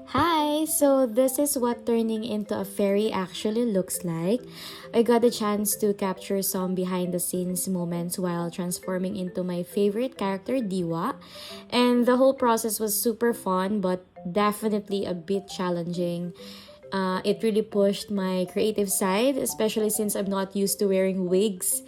Hi! So this is what turning into a fairy actually looks like. I got a chance to capture some behind the scenes moments while transforming into my favorite character, Diwa. And the whole process was super fun but definitely a bit challenging. It really pushed my creative side, especially since I'm not used to wearing wigs.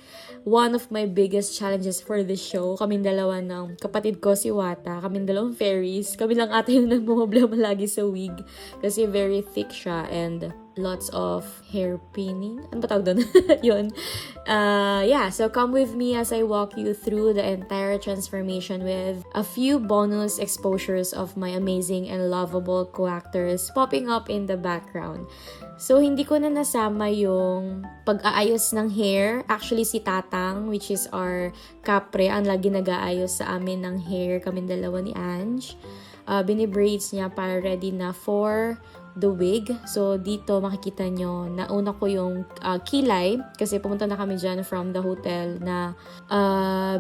One of my biggest challenges for this show, kaming dalawa ng kapatid ko si Wata, kaming dalawang fairies, kami lang ata yung nagmumblema lagi sa wig kasi very thick siya and lots of hair pinning. Ano ba tawag doon? Yun. Yeah, so come with me as I walk you through the entire transformation with a few bonus exposures of my amazing and lovable co-actors popping up in the background. So, hindi ko na nasama yung pag-aayos ng hair. Actually, si Tatang, which is our kapre, ang lagi nag-aayos sa amin ng hair, kami dalawa ni Ange. Binibraids niya para ready na for the wig. So, dito makikita nyo, nauna ko yung kilay kasi pumunta na kami dyan from the hotel na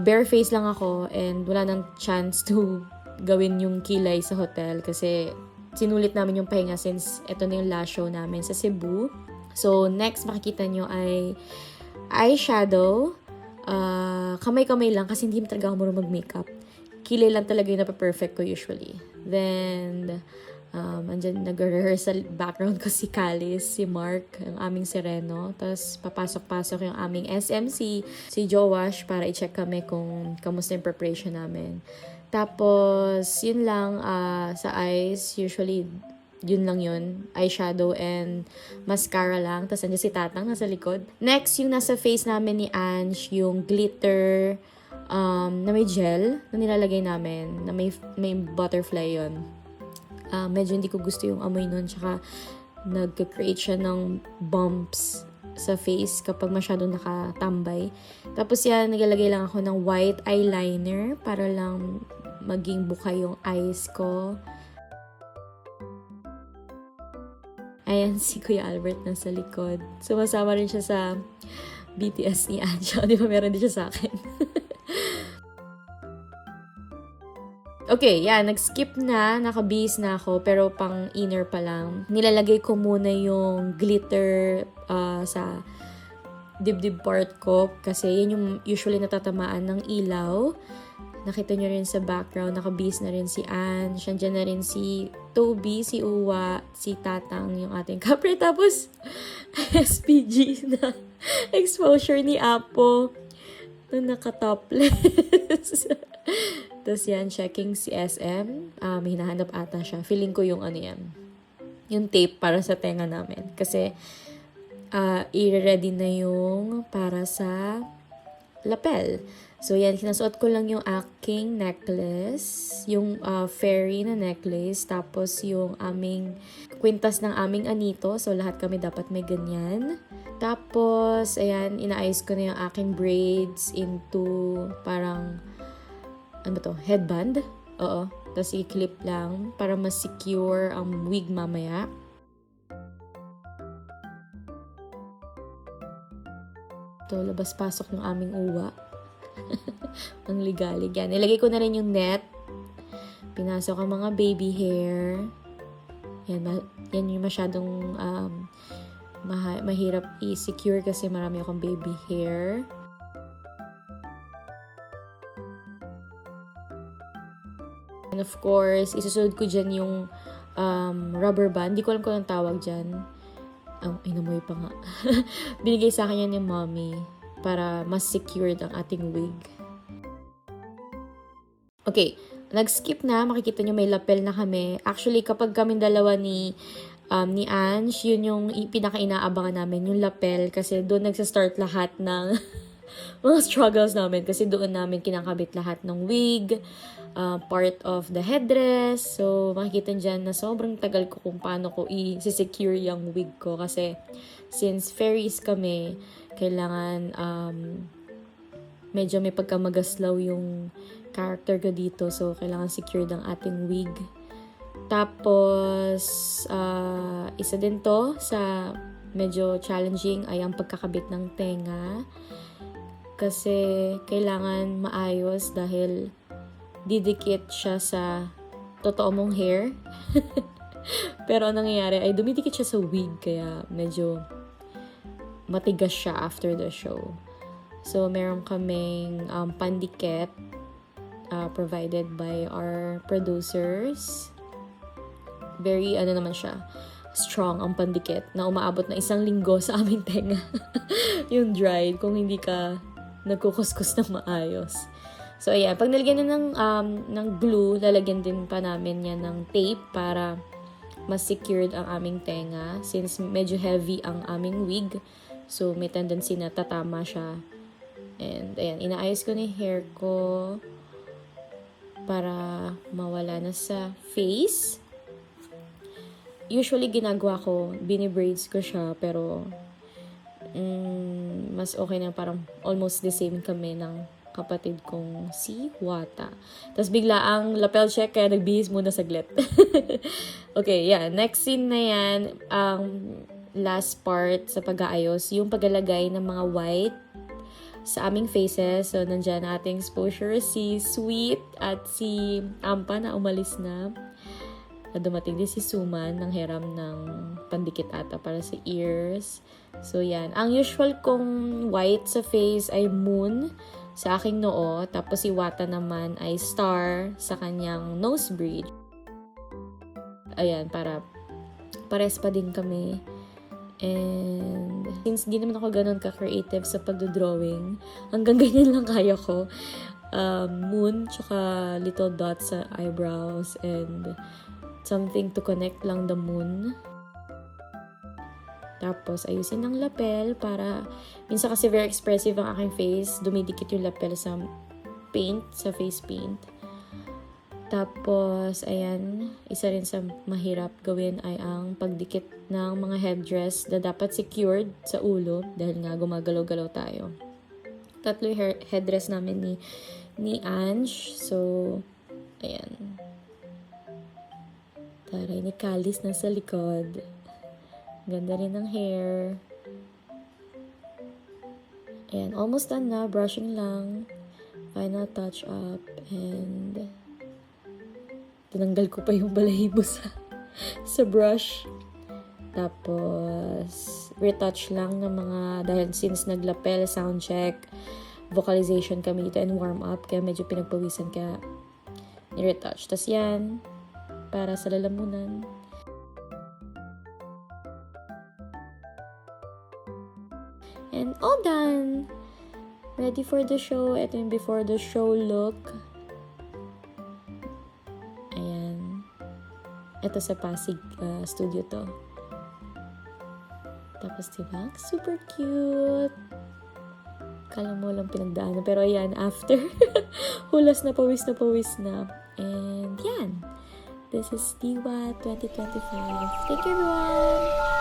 bare face lang ako and wala nang chance to gawin yung kilay sa hotel kasi sinulit namin yung pahinga since ito na yung last show namin sa Cebu. So, next makikita nyo ay eyeshadow. Kamay-kamay lang kasi hindi talaga ako marunong mag-makeup. Kilay lang talaga yung napaperfect ko usually. Then, andyan nag-rehearsal background ko si Calis, si Mark, ang aming Sereno. Tapos, papasok-pasok yung aming SMC, si Joash, para i-check kami kung kamusta yung preparation namin. Tapos, yun lang sa eyes, usually, yun lang yun. Eyeshadow and mascara lang. Tapos, andyan si Tatang nasa likod. Next, yung nasa face namin ni Ange, yung glitter na may gel na nilalagay namin, na may butterfly yun. Medyo hindi ko gusto yung amoy nun, tsaka nag-create siya ng bumps sa face kapag masyadong nakatambay. Tapos yan, naglalagay lang ako ng white eyeliner para lang maging bukay yung eyes ko. Ayan, si Kuya Albert nasa likod. Sumasama rin siya sa BTS ni Anja. Di ba meron din siya sa akin? Okay, yeah, nag-skip na, nakabihis na ako, pero pang inner pa lang. Nilalagay ko muna yung glitter sa dibdib part ko kasi yun yung usually natatamaan ng ilaw. Nakita nyo rin sa background, nakabihis na rin si Anne, nandiyan na rin si Toby, si Uwa, si Tatang, yung ating kapre. Tapos, SPG na exposure ni Apo na naka-topless. Tapos yan, checking si SM. May hinahanap ata siya. Feeling ko yung ano yan. Yung tape para sa tenga namin. Kasi, i-ready na yung para sa lapel. So yan, kinasuot ko lang yung aking necklace. Yung fairy na necklace. Tapos yung aming kwintas ng aming anito. So lahat kami dapat may ganyan. Tapos, ayan, inaayos ko na yung aking braids into parang ano ba to? Headband? Oo. Tapos i-clip lang para mas secure ang wig mamaya. Ito, labas-pasok ng aming uwa. Ang ligalig yan. Ilagay ko na rin yung net. Pinasok ang mga baby hair. Yan yung masyadong mahirap i-secure kasi marami akong baby hair. And of course, isusunod ko dyan yung rubber band. Hindi ko alam kung anong tawag dyan. Inamoy pa nga. Binigay sa akin yan ni mommy para mas secured ang ating wig. Okay, nag-skip na. Makikita nyo may lapel na kami. Actually, kapag kami dalawa ni Ange, yun yung pinaka-inaabangan namin, yung lapel. Kasi doon nagsa-start lahat ng mga struggles namin. Kasi doon namin kinakabit lahat ng wig, part of the headdress. So, makikita dyan na sobrang tagal ko kung paano ko i-secure yung wig ko. Kasi, since fairies kami, kailangan medyo may pagkamagaslaw yung character ko dito. So, kailangan secured ang ating wig. Tapos, isa din to sa medyo challenging ay ang pagkakabit ng tenga. Kasi, kailangan maayos dahil didikit siya sa totoo mong hair. Pero ang nangyayari ay dumidikit siya sa wig, kaya medyo matigas siya after the show. So, meron kaming pandikit provided by our producers. Very, naman siya, strong ang pandikit na umaabot na 1 linggo sa aming tenga. Yung dried, kung hindi ka nagkukuskus ng maayos. So, ayan. Pag nalagyan na ng glue, lalagyan din pa namin yan ng tape para mas secured ang aming tenga. Since medyo heavy ang aming wig, so may tendency na tatama siya. And, ayan. Inaayos ko na yung hair ko para mawala na sa face. Usually, ginagawa ko, bini-braids ko siya, pero mas okay na, parang almost the same kami ng kapatid kong si Wata. Tapos bigla ang lapel check, kaya nagbihis muna saglit. Okay, yeah. Next scene na yan, ang last part sa pag-aayos, yung paglalagay ng mga white sa aming faces. So, nandyan ating exposure, si Sweet at si Ampa na umalis na. Dumating din si Suman ng hiram ng pandikit ata para sa ears. So, yan. Ang usual kong white sa face ay moon sa aking noo. Tapos si Wata naman ay star sa kanyang nose bridge. Ayan, para pares pa din kami. And since di naman ako ganun ka-creative sa pagdodrawing, hanggang ganyan lang kaya ko. Moon, tsaka little dots sa eyebrows, and something to connect lang the moon. Tapos, ayusin ng lapel para, minsan kasi very expressive ang aking face, dumidikit yung lapel sa paint, sa face paint. Tapos, ayan, isa rin sa mahirap gawin ay ang pagdikit ng mga headdress na dapat secured sa ulo dahil nga gumagalaw-galaw tayo. 3 yung headdress namin ni Ange. So, ayan. Taray ni Kalis nasa likod. Ganda rin ng hair. Ayan, almost done na. Brushing lang. Final touch up. And tinanggal ko pa yung balahibo sa brush. Tapos, retouch lang ng mga, dahil since naglapel, sound check, vocalization kami dito, and warm up, kaya medyo pinagpawisan, kaya ni-retouch. Tapos yan, para sa lalamunan. And all done! Ready for the show. Ito yung before the show look. Ayan. Ito sa Pasig studio to. Tapos diba? Super cute! Kala mo lang pinagdaanan. Pero ayan, after. Hulas na pawis na. And yan. This is Diwa 2025. Thank you everyone!